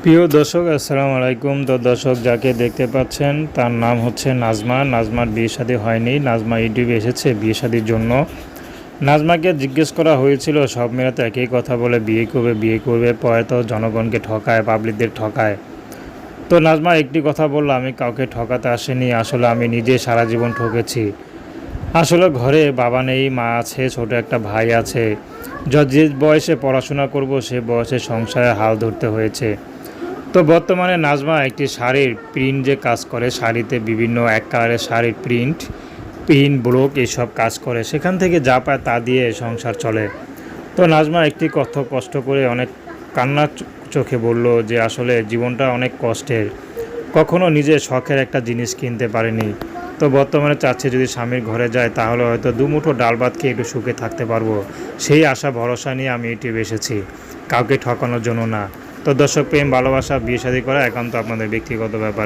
প্রিয় দর্শক আসসালামু আলাইকুম। তো দর্শক যাকে দেখতে পাচ্ছেন তার নাম হচ্ছে নাজমা। নাজমার বিয়ে শাদী হয়নি। নাজমা ইউটিউবে এসেছে বিয়ে শাদীর জন্য। নাজমাকে জিজ্ঞেস করা হয়েছিল, সব মেয়েরা তো একই কথা বলে বিয়ে করবে, পরে তো জনগণকে ঠকায়, পাবলিকদের ঠকায়। তো নাজমা একটি কথা বলল, আমি কাউকে ঠকাতে আসিনি, আসলে আমি নিজে সারা জীবন ঠকেছি। আসলে ঘরে বাবা নেই, মা আছে, ছোট একটা ভাই আছে। যে বয়সে পড়াশোনা করব সে বয়সে সংসারে হাল ধরতে হয়েছে। তো বর্তমানে নাজমা একটি শাড়ির প্রিন্ট যে কাজ করে, শাড়িতে বিভিন্ন এক কালারের শাড়ির প্রিন্ট ব্লক এইসব কাজ করে, সেখান থেকে যা পায় তা দিয়ে সংসার চলে। তো নাজমা একটি কথা কষ্ট করে অনেক কান্নার চোখে বলল যে আসলে জীবনটা অনেক কষ্টের, কখনো নিজের শখের একটা জিনিস কিনতে পারেনি। তো বর্তমানে চাচ্ছে যদি স্বামীর ঘরে যায় তাহলে হয়তো দুমুঠো ডাল ভাত খেয়ে একটু সুখে থাকতে পারবো। সেই আশা ভরসা নিয়ে আমি ইউটিউবে এসেছি, কাউকে ঠকানোর জন্য না। তো দর্শক, প্রেম ভালোবাসা বিয়ে শাদী করা একান্ত আপনাদের ব্যক্তিগত ব্যাপার।